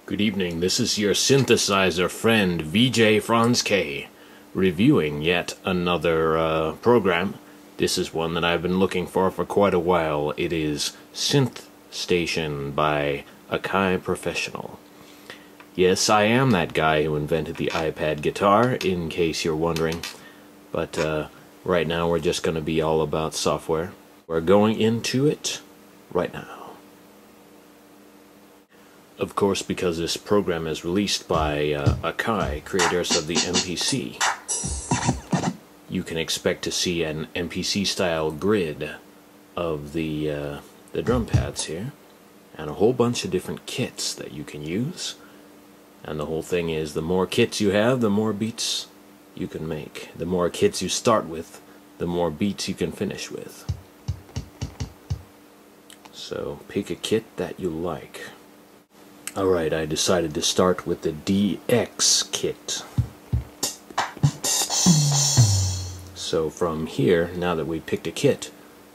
Good evening, this is your synthesizer friend VJ Franz K, reviewing yet another program. This is one that I've been looking for quite a while. It is SynthStation by Akai Professional. Yes, I am that guy who invented the iPad guitar, in case you're wondering. But right now we're just going to be all about software. We're going into it right now. Of course, because this program is released by Akai, creators of the MPC, you can expect to see an MPC-style grid of the drum pads here, and a whole bunch of different kits that you can use. And the whole thing is, the more kits you have, the more beats you can make. The more kits you start with, the more beats you can finish with. So pick a kit that you like. Alright, I decided to start with the DX kit. So from here, now that we picked a kit,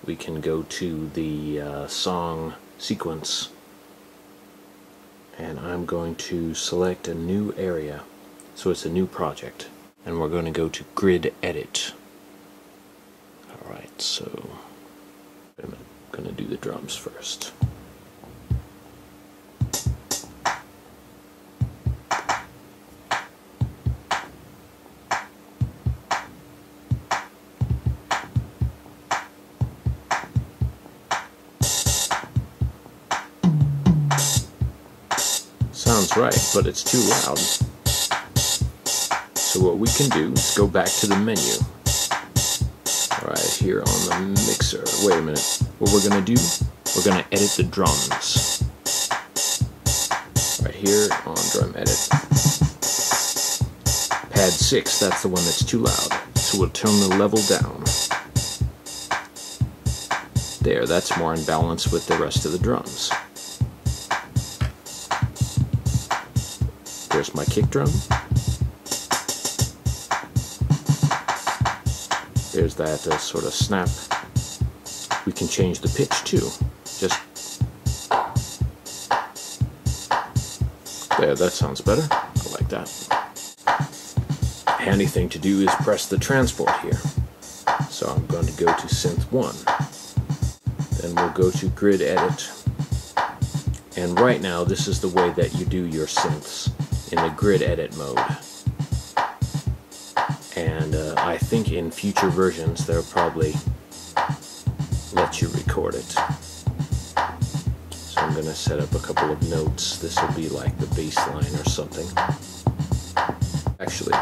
we can go to the song sequence. And I'm going to select a new area. So it's a new project. And we're going to go to Grid Edit. Alright, so I'm going to do the drums first. Sounds right, but it's too loud. So what we can do is go back to the menu. Right here on the mixer. Wait a minute. What we're going to do, we're going to edit the drums. Right here on drum edit. Pad 6, that's the one that's too loud. So we'll turn the level down. There, that's more in balance with the rest of the drums. There's my kick drum. There's that sort of snap. We can change the pitch too. Just there, that sounds better. I like that. Handy thing to do is press the transport here. So I'm going to go to Synth 1. Then we'll go to Grid Edit. And right now, this is the way that you do your synths, in the grid edit mode. And I think in future versions they'll probably let you record it. So I'm going to set up a couple of notes. This will be like the bass line or something. Actually,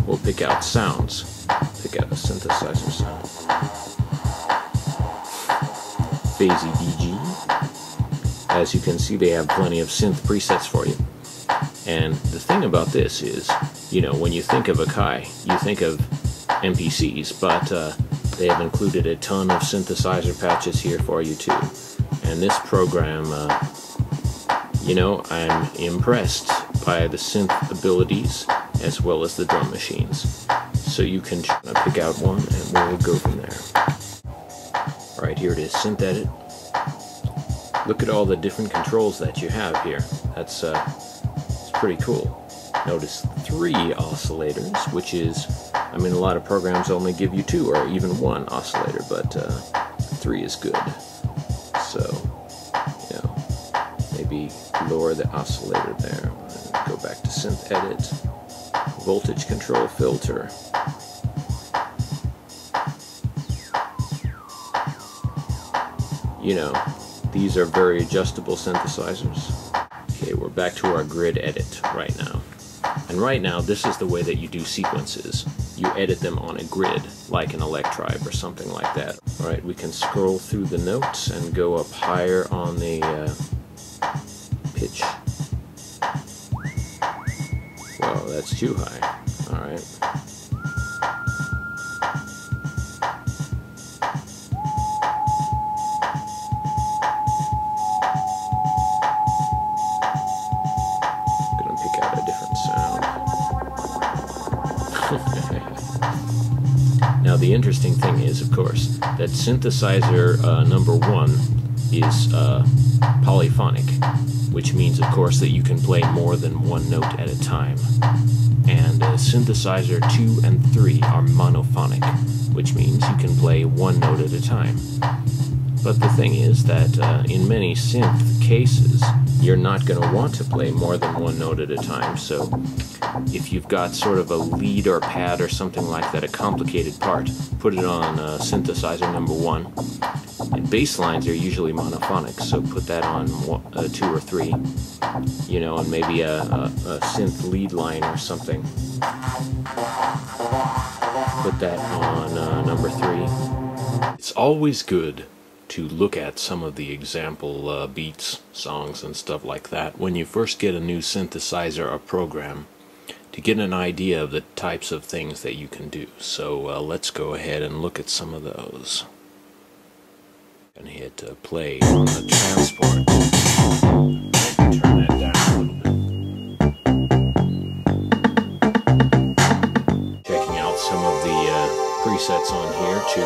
we'll pick out sounds. Pick out a synthesizer sound. Phasey DG. As you can see, they have plenty of synth presets for you. And the thing about this is, you know, when you think of Akai, you think of MPCs, but they have included a ton of synthesizer patches here for you too. And this program, you know, I'm impressed by the synth abilities as well as the drum machines. So you can pick out one and we'll go from there. Alright, here it is, Synth Edit. Look at all the different controls that you have here. That's pretty cool. Notice 3 oscillators, which is, I mean, a lot of programs only give you 2 or even 1 oscillator, but 3 is good. So, you know, maybe lower the oscillator there. Go back to Synth Edit, voltage control filter. You know, these are very adjustable synthesizers. Okay, we're back to our grid edit right now. And right now, this is the way that you do sequences. You edit them on a grid, like an Electribe or something like that. Alright, we can scroll through the notes and go up higher on the pitch. Whoa, that's too high. Alright. Now the interesting thing is, of course, that synthesizer number 1 is polyphonic, which means, of course, that you can play more than one note at a time. And synthesizer 2 and 3 are monophonic, which means you can play one note at a time. But the thing is that in many synth cases, you're not going to want to play more than one note at a time, so if you've got sort of a lead or pad or something like that, a complicated part, put it on synthesizer number 1. And bass lines are usually monophonic, so put that on 2 or 3, you know, and maybe a synth lead line or something. Put that on number 3. It's always good to look at some of the example beats, songs, and stuff like that when you first get a new synthesizer or program, to get an idea of the types of things that you can do. So let's go ahead and look at some of those. And hit play on the transport. Turn that down a little bit. Checking out some of the presets on here to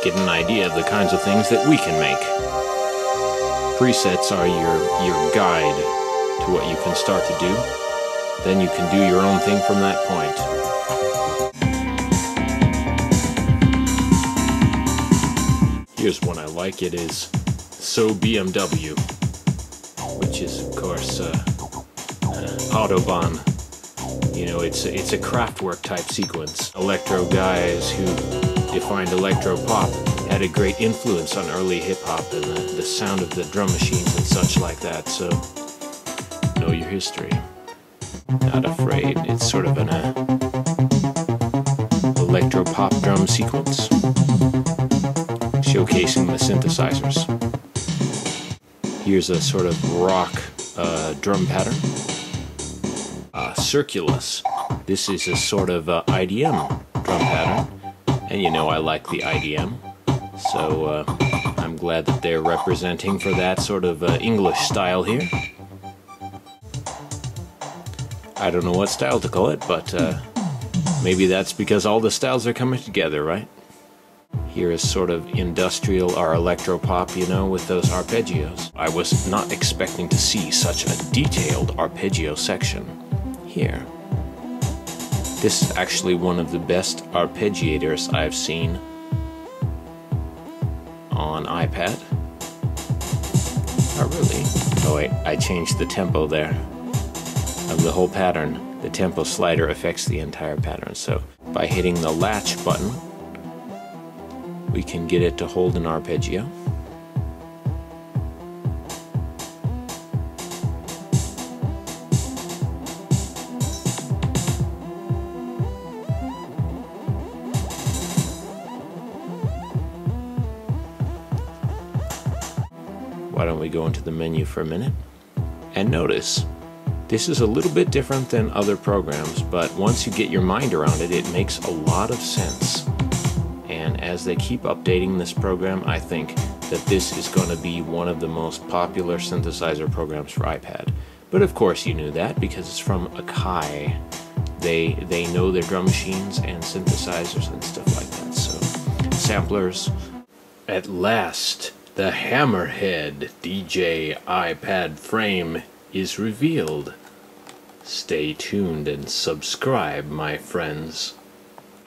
get an idea of the kinds of things that we can make. Presets are your guide to what you can start to do. Then you can do your own thing from that point. Here's one I like. It is So BMW, which is, of course, Autobahn. You know, it's a Kraftwerk type sequence. Electro guys who defined electro pop had a great influence on early hip hop and the sound of the drum machines and such like that. So know your history. Not Afraid. It's sort of an electro pop drum sequence, showcasing the synthesizers. Here's a sort of rock drum pattern. Circulus. This is a sort of IDM drum pattern, and you know I like the IDM, so I'm glad that they're representing for that sort of English style here. I don't know what style to call it, but maybe that's because all the styles are coming together, right? Here is sort of industrial or electro pop, you know, with those arpeggios. I was not expecting to see such a detailed arpeggio section here. This is actually one of the best arpeggiators I've seen on iPad. Oh, really? Oh, wait, I changed the tempo there of the whole pattern. The tempo slider affects the entire pattern, so by hitting the latch button, we can get it to hold an arpeggio. Why don't we go into the menu for a minute and notice this is a little bit different than other programs, but once you get your mind around it, it makes a lot of sense. And as they keep updating this program, I think that this is going to be one of the most popular synthesizer programs for iPad. But of course you knew that because it's from Akai. They know their drum machines and synthesizers and stuff like that. So samplers. At last, the Hammerhead DJ iPad frame is revealed. Stay tuned and subscribe, my friends.